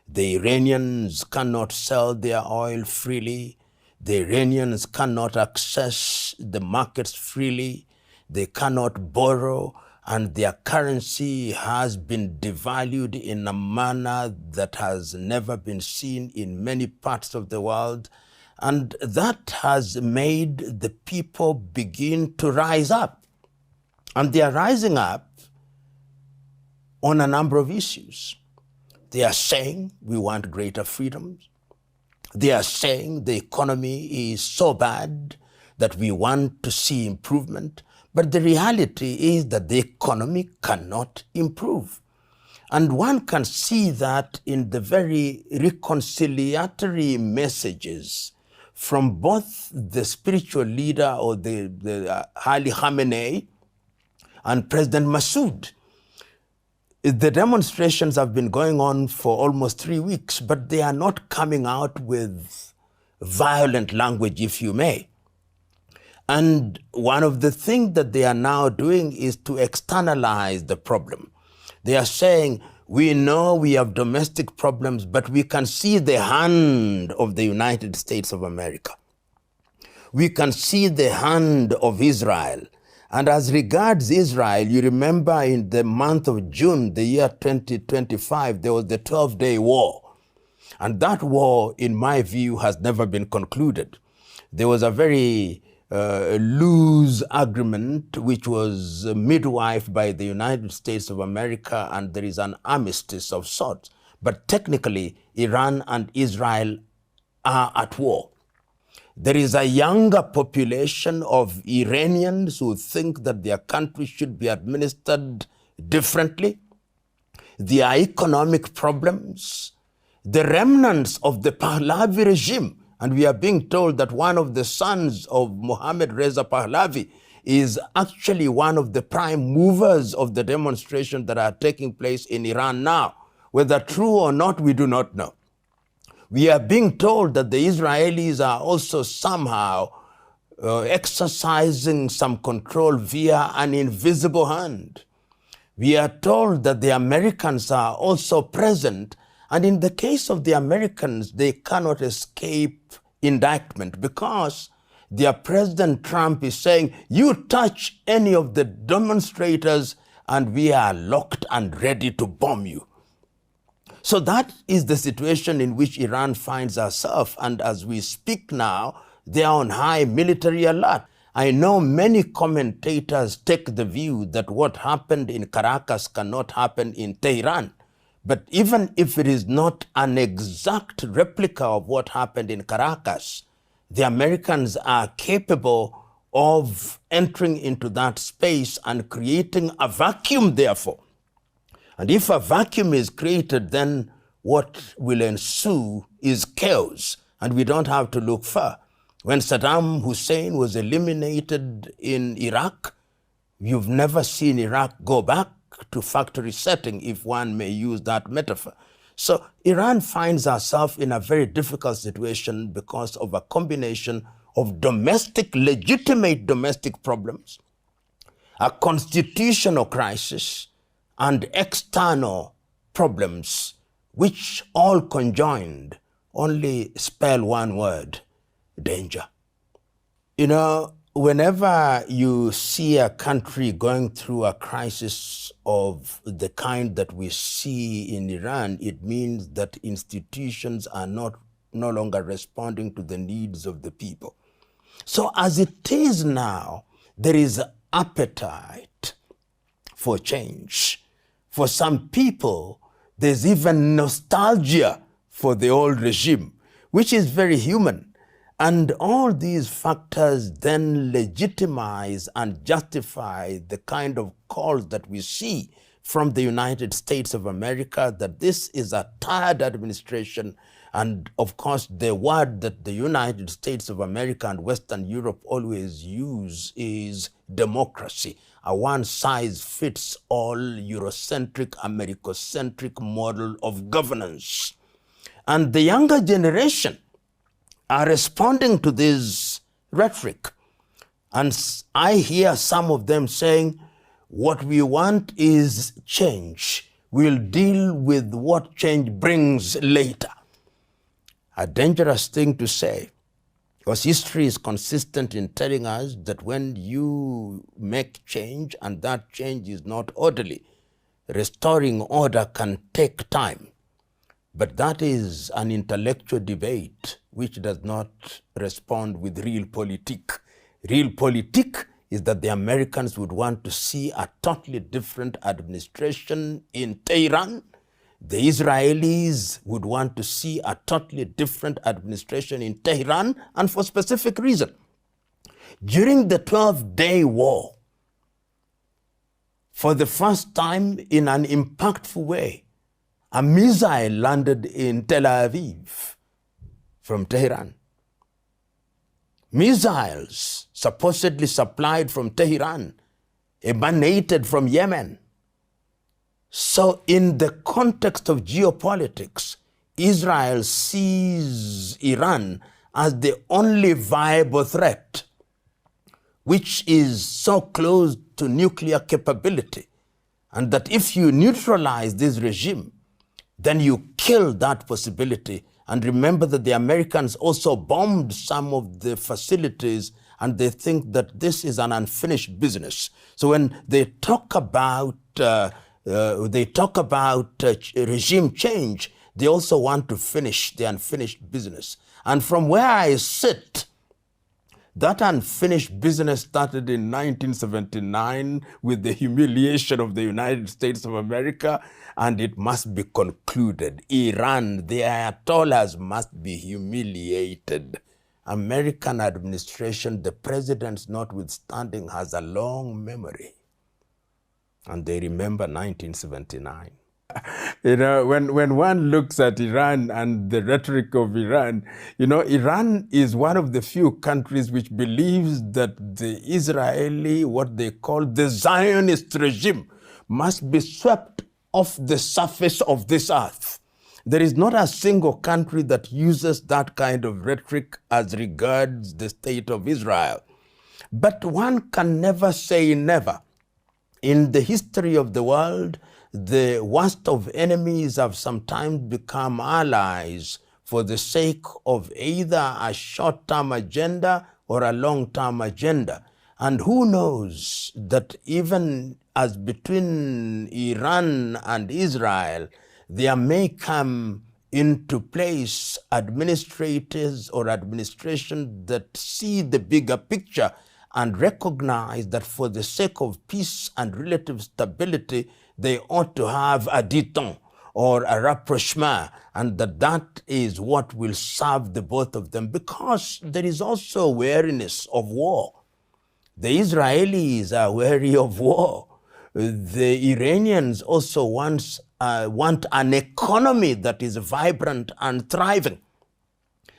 The Iranians cannot sell their oil freely. The Iranians cannot access the markets freely. They cannot borrow, and their currency has been devalued in a manner that has never been seen in many parts of the world. And that has made the people begin to rise up. And they are rising up on a number of issues. They are saying we want greater freedoms. They are saying the economy is so bad that we want to see improvement. But the reality is that the economy cannot improve. And one can see that in the very reconciliatory messages from both the spiritual leader or the Ali Khamenei and President Massoud. The demonstrations have been going on for almost 3 weeks, but they are not coming out with violent language, if you may. And one of the things that they are now doing is to externalize the problem. They are saying, we know we have domestic problems, but we can see the hand of the United States of America. We can see the hand of Israel. And as regards Israel, you remember in the month of June, the year 2025, there was the 12-day war. And that war, in my view, has never been concluded. There was a very loose agreement, which was midwifed by the United States of America, and there is an armistice of sorts. But technically, Iran and Israel are at war. There is a younger population of Iranians who think that their country should be administered differently. There are economic problems. The remnants of the Pahlavi regime, and we are being told that one of the sons of Mohammad Reza Pahlavi is actually one of the prime movers of the demonstrations that are taking place in Iran now. Whether true or not, we do not know. We are being told that the Israelis are also somehow exercising some control via an invisible hand. We are told that the Americans are also present, and in the case of the Americans, they cannot escape indictment because their President Trump is saying, you touch any of the demonstrators and we are locked and ready to bomb you. So that is the situation in which Iran finds herself. And as we speak now, they are on high military alert. I know many commentators take the view that what happened in Caracas cannot happen in Tehran. But even if it is not an exact replica of what happened in Caracas, the Americans are capable of entering into that space and creating a vacuum, therefore. And if a vacuum is created, then what will ensue is chaos, and we don't have to look far. When Saddam Hussein was eliminated in Iraq, you've never seen Iraq go back to factory setting, if one may use that metaphor. So Iran finds herself in a very difficult situation because of a combination of legitimate domestic problems, a constitutional crisis, and external problems, which all conjoined only spell one word: danger. You know, whenever you see a country going through a crisis of the kind that we see in Iran, it means that institutions are no longer responding to the needs of the people. So as it is now, there is appetite for change. For some people, there's even nostalgia for the old regime, which is very human. And all these factors then legitimize and justify the kind of calls that we see from the United States of America that this is a tired administration. And of course, the word that the United States of America and Western Europe always use is democracy, a one-size-fits-all Eurocentric, Americocentric model of governance. And the younger generation are responding to this rhetoric. And I hear some of them saying, what we want is change. will deal with what change brings later. A dangerous thing to say, because history is consistent in telling us that when you make change and that change is not orderly, restoring order can take time. But that is an intellectual debate which does not respond with real politique. Real politique is that the Americans would want to see a totally different administration in Tehran. The Israelis would want to see a totally different administration in Tehran, and for specific reason. During the 12-day war, for the first time in an impactful way, a missile landed in Tel Aviv from Tehran. Missiles supposedly supplied from Tehran emanated from Yemen. So in the context of geopolitics, Israel sees Iran as the only viable threat, which is so close to nuclear capability, and that if you neutralize this regime, then you kill that possibility. And remember that the Americans also bombed some of the facilities, and they think that this is an unfinished business. So when they talk about regime change, they also want to finish the unfinished business. And from where I sit, that unfinished business started in 1979 with the humiliation of the United States of America, and it must be concluded. Iran, the Ayatollahs must be humiliated. American administration, the presidents notwithstanding, has a long memory. And they remember 1979. You know, when one looks at Iran and the rhetoric of Iran, you know, Iran is one of the few countries which believes that the Israeli, what they call the Zionist regime, must be swept off the surface of this earth. There is not a single country that uses that kind of rhetoric as regards the state of Israel. But one can never say never. In the history of the world, the worst of enemies have sometimes become allies for the sake of either a short-term agenda or a long-term agenda. And who knows that even as between Iran and Israel, there may come into place administrators or administration that see the bigger picture and recognize that for the sake of peace and relative stability, they ought to have a détente or a rapprochement, and that is what will serve the both of them, because there is also wariness of war. The Israelis are wary of war. The Iranians also want an economy that is vibrant and thriving,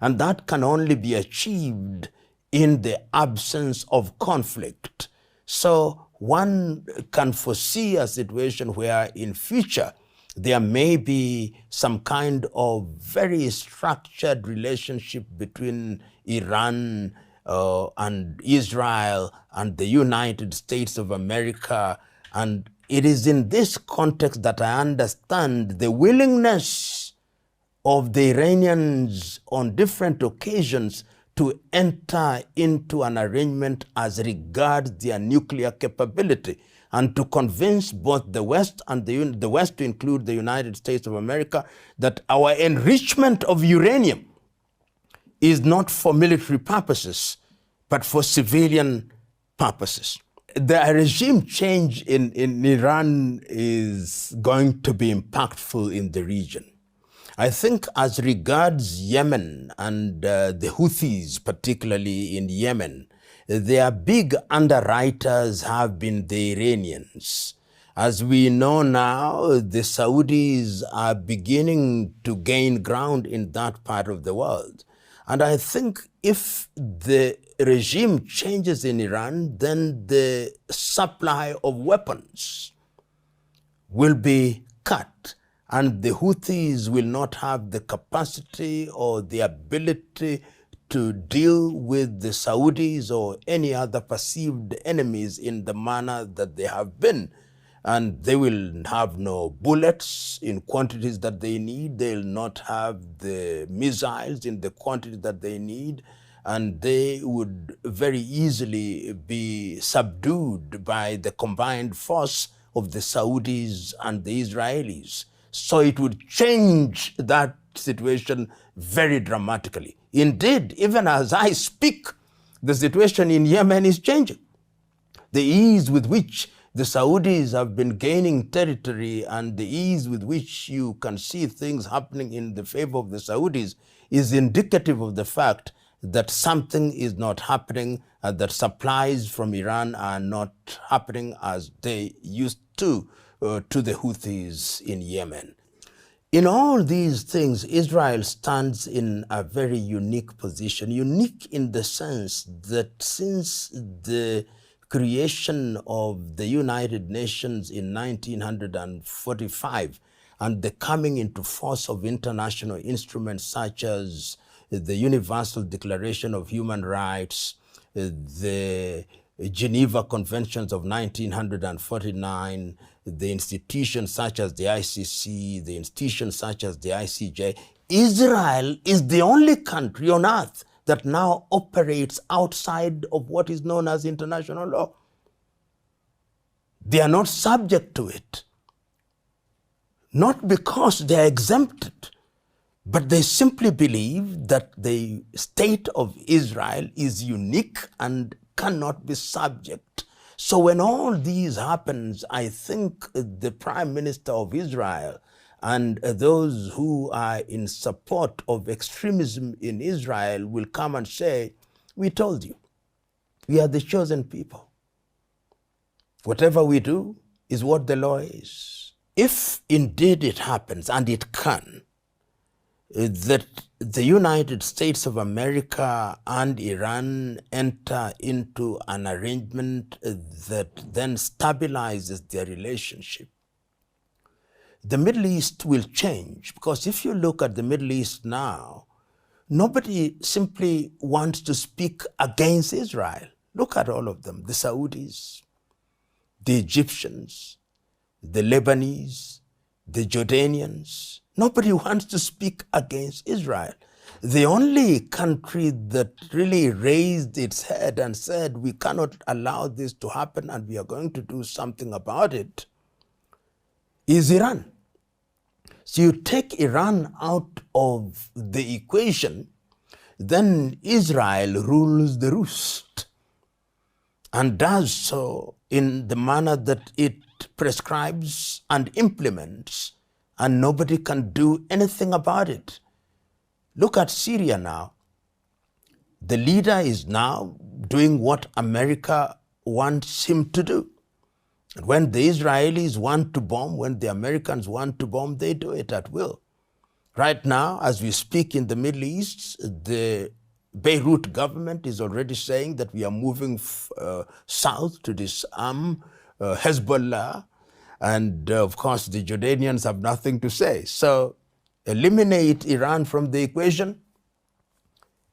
and that can only be achieved in the absence of conflict. So one can foresee a situation where in future there may be some kind of very structured relationship between Iran and Israel and the United States of America. And it is in this context that I understand the willingness of the Iranians on different occasions to enter into an arrangement as regards their nuclear capability, and to convince both the West and the West, to include the United States of America, that our enrichment of uranium is not for military purposes, but for civilian purposes. The regime change in Iran is going to be impactful in the region. I think as regards Yemen and the Houthis, particularly in Yemen, their big underwriters have been the Iranians. As we know now, the Saudis are beginning to gain ground in that part of the world. And I think if the regime changes in Iran, then the supply of weapons will be cut, and the Houthis will not have the capacity or the ability to deal with the Saudis or any other perceived enemies in the manner that they have been. and they will have no bullets in quantities that they need. They'll not have the missiles in the quantity that they need, and they would very easily be subdued by the combined force of the Saudis and the Israelis. So it would change that situation very dramatically. Indeed, even as I speak, the situation in Yemen is changing. The ease with which the Saudis have been gaining territory and the ease with which you can see things happening in the favor of the Saudis is indicative of the fact that something is not happening, and that supplies from Iran are not happening as they used to the Houthis in Yemen. In all these things, Israel stands in a very unique position, unique in the sense that since the creation of the United Nations in 1945 and the coming into force of international instruments such as the Universal Declaration of Human Rights, the Geneva Conventions of 1949, the institutions such as the ICC, the institutions such as the ICJ, Israel is the only country on earth that now operates outside of what is known as international law. They are not subject to it, not because they are exempted, but they simply believe that the state of Israel is unique and cannot be subject. So when all these happens, I think the Prime Minister of Israel and those who are in support of extremism in Israel will come and say, we told you, we are the chosen people. Whatever we do is what the law is. If indeed it happens, and it can, that the United States of America and Iran enter into an arrangement that then stabilizes their relationship, the Middle East will change. Because if you look at the Middle East now, nobody simply wants to speak against Israel. Look at all of them, the Saudis, the Egyptians, the Lebanese, the Jordanians. Nobody wants to speak against Israel. The only country that really raised its head and said, we cannot allow this to happen and we are going to do something about it, is Iran. So you take Iran out of the equation, then Israel rules the roost and does so in the manner that it prescribes and implements, and nobody can do anything about it. Look at Syria now. The leader is now doing what America wants him to do. And when the Israelis want to bomb, when the Americans want to bomb, they do it at will. Right now, as we speak in the Middle East, the Beirut government is already saying that we are moving south to disarm Hezbollah. And of course, the Jordanians have nothing to say. So eliminate Iran from the equation.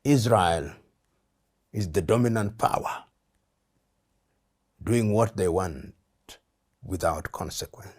Israel is the dominant power, doing what they want without consequence.